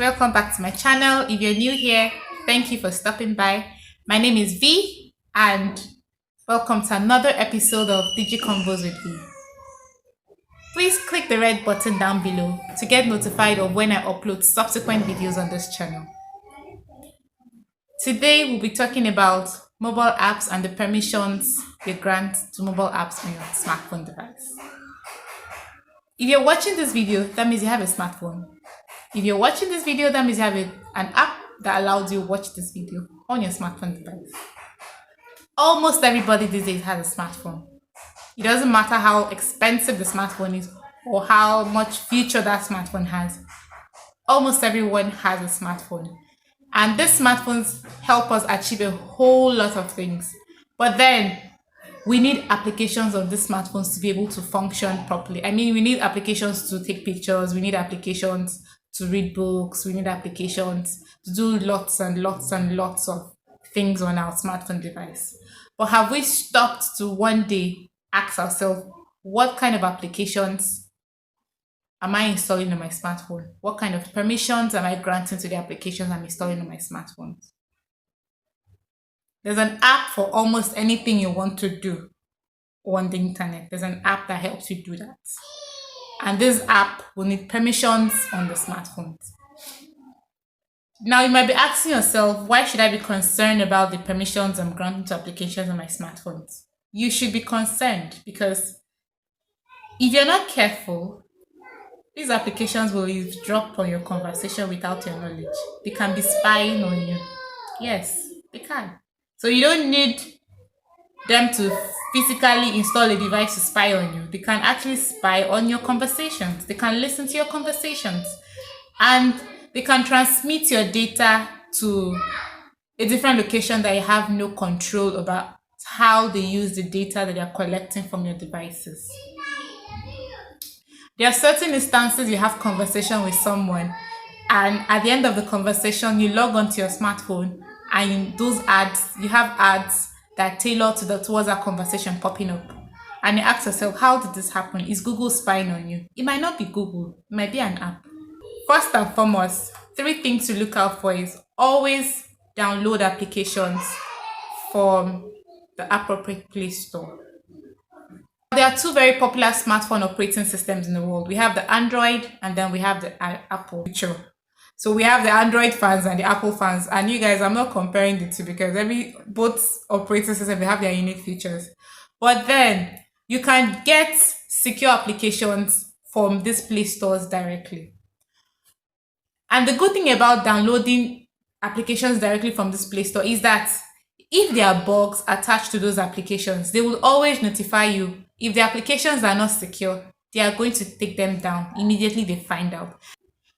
welcome back to my channel. If you're new here, thank you for stopping by. My name is V and welcome to another episode of DigiConvos with V. Please click the red button down below to get notified of when I upload subsequent videos on this channel. Today we'll be talking about mobile apps and the permissions they grant to mobile apps on your smartphone device. If you're watching this video, that means you have a smartphone. If you're watching this video, that means you have an app that allows you to watch this video on your smartphone device. Almost everybody these days has a smartphone. It doesn't matter how expensive the smartphone is or how much feature that smartphone has. Almost everyone has a smartphone. And these smartphones help us achieve a whole lot of things. But then, we need applications on these smartphones to be able to function properly. I mean, we need applications to take pictures, we need applications to read books, we need applications to do lots and lots and lots of things on our smartphone device. But have we stopped to one day ask ourselves, what kind of applications am I installing on my smartphone? What kind of permissions am I granting to the applications I'm installing on my smartphone? There's an app for almost anything you want to do on the internet. There's an app that helps you do that. And this app will need permissions on the smartphones. Now, you might be asking yourself, why should I be concerned about the permissions I'm granting to applications on my smartphones? You should be concerned because if you're not careful, these applications will eavesdrop on your conversation without your knowledge. They can be spying on you. Yes, they can. So you don't need them to physically install a device to spy on you. They can actually spy on your conversations. They can listen to your conversations. And they can transmit your data to a different location that you have no control about how they use the data that they're collecting from your devices. There are certain instances you have conversation with someone, and at the end of the conversation, you log onto your smartphone, and those ads, you have ads that tailor towards that conversation popping up. And you ask yourself, how did this happen? Is Google spying on you? It might not be Google, it might be an app. First and foremost, 3 things to look out for is always download applications from the appropriate Play Store. There are 2 very popular smartphone operating systems in the world. We have the Android and then we have the Apple. So we have the Android fans and the Apple fans. And you guys, I'm not comparing the two because both operating systems, they have their unique features. But then you can get secure applications from these Play Stores directly. And the good thing about downloading applications directly from this Play Store is that if there are bugs attached to those applications, they will always notify you. If the applications are not secure, they are going to take them down immediately they find out.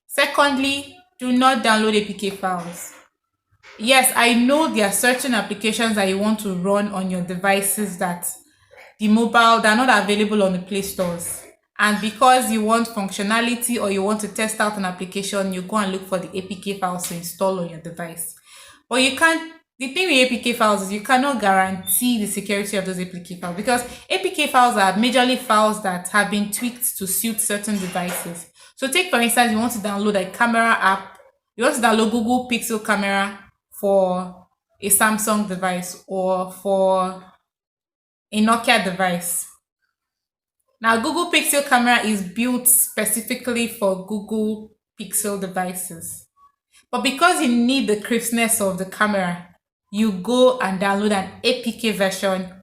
Secondly, do not download APK files. Yes, I know there are certain applications that you want to run on your devices that are not available on the Play Stores. And because you want functionality or you want to test out an application, you go and look for the APK files to install on your device. But the thing with APK files is you cannot guarantee the security of those APK files because APK files are majorly files that have been tweaked to suit certain devices. So take for instance, you want to download a camera app, you want to download Google Pixel Camera for a Samsung device or for a Nokia device. Now, Google Pixel Camera is built specifically for Google Pixel devices. But because you need the crispness of the camera, you go and download an APK version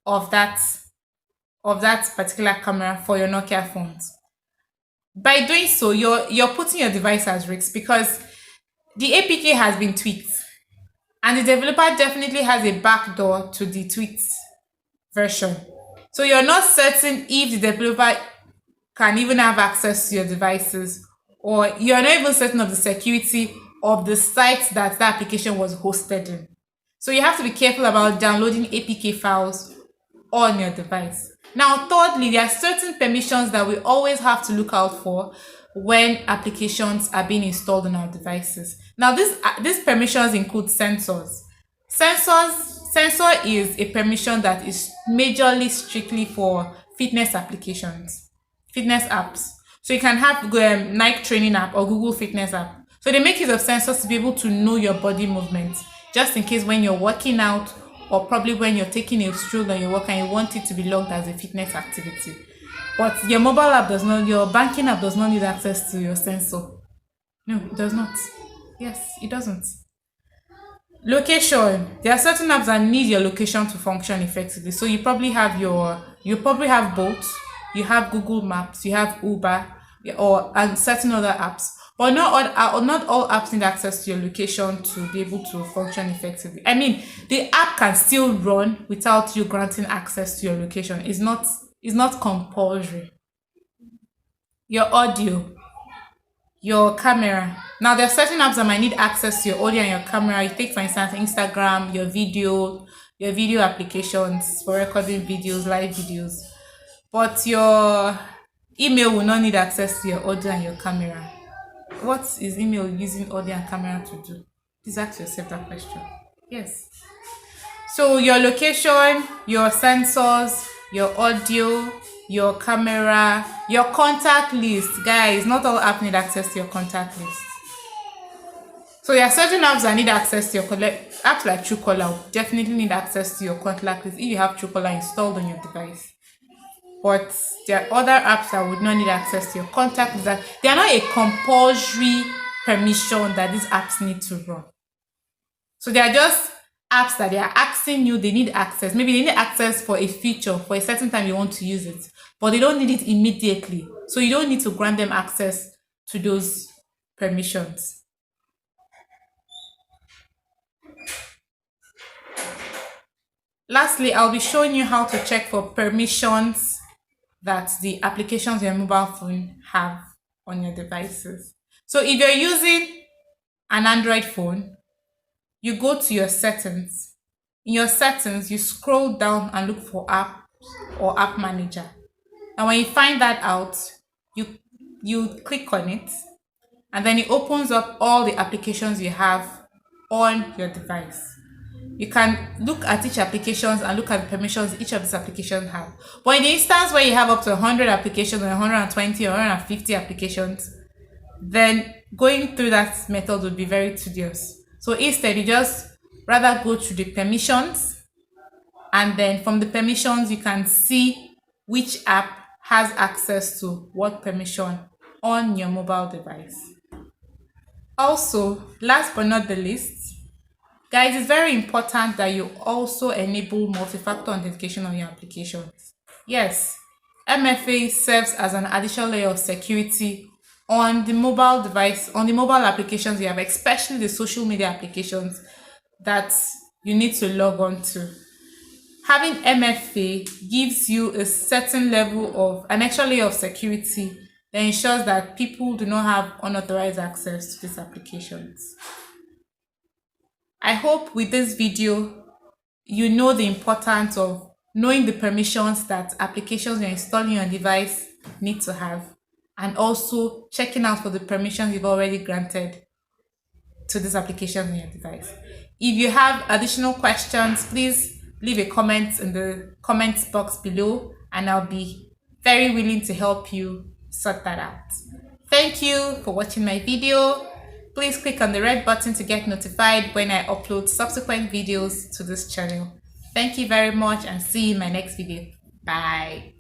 of that particular camera for your Nokia phones. By doing so, you're putting your device at risk because the APK has been tweaked and the developer definitely has a backdoor to the tweaked version. So you're not certain if the developer can even have access to your devices, or you're not even certain of the security of the site that the application was hosted in. So you have to be careful about downloading APK files on your device. Now, thirdly, there are certain permissions that we always have to look out for when applications are being installed on our devices. Now, these permissions include sensors. Sensor is a permission that is majorly strictly for fitness applications, fitness apps. So you can have Nike training app or Google Fitness app. So they make use of sensors to be able to know your body movements, just in case when you're working out or probably when you're taking a stroll on your walk and you want it to be logged as a fitness activity. But your mobile app does not, your banking app does not need access to your sensor. No, it does not. Yes, it doesn't. Location. There are certain apps that need your location to function effectively. So you probably have Bolt, you have Google Maps, you have Uber, and certain other apps. But not all apps need access to your location to be able to function effectively. I mean, the app can still run without you granting access to your location. It's not compulsory. Your audio, your camera. Now there are certain apps that might need access to your audio and your camera. You take for instance Instagram, your video applications for recording videos, live videos. But your email will not need access to your audio and your camera. What is email using audio and camera to do? Please ask yourself that question. Yes. So your location, your sensors, your audio, your camera, your contact list. Guys, not all apps need access to your contact list. So there are certain apps that need access to your apps like Truecaller definitely need access to your contact list if you have Truecaller installed on your device. But there are other apps that would not need access to your contact list. That they are not a compulsory permission that these apps need to run. So they are just apps that they are asking you, they need access. Maybe they need access for a feature for a certain time you want to use it, but they don't need it immediately. So you don't need to grant them access to those permissions. Lastly, I'll be showing you how to check for permissions that the applications on your mobile phone have on your devices. So if you're using an Android phone, you go to your settings. In your settings, you scroll down and look for apps or app manager. And when you find that out, you click on it, and then it opens up all the applications you have on your device. You can look at each applications and look at the permissions each of these applications have. But in the instance where you have up to 100 applications or 120 or 150 applications, then going through that method would be very tedious. So instead, you just rather go to the permissions, and then from the permissions, you can see which app has access to what permission on your mobile device. Also, last but not the least, guys, it's very important that you also enable multi-factor authentication on your applications. Yes, MFA serves as an additional layer of security on the mobile device, on the mobile applications you have, especially the social media applications that you need to log on to. Having MFA gives you a certain level of an extra layer of security that ensures that people do not have unauthorized access to these applications. I hope with this video, you know the importance of knowing the permissions that applications you're installing on your device need to have, and also checking out for the permissions you've already granted to this application on your device. If you have additional questions, please leave a comment in the comments box below, and I'll be very willing to help you sort that out. Thank you for watching my video. Please click on the red button to get notified when I upload subsequent videos to this channel. Thank you very much, and see you in my next video. Bye.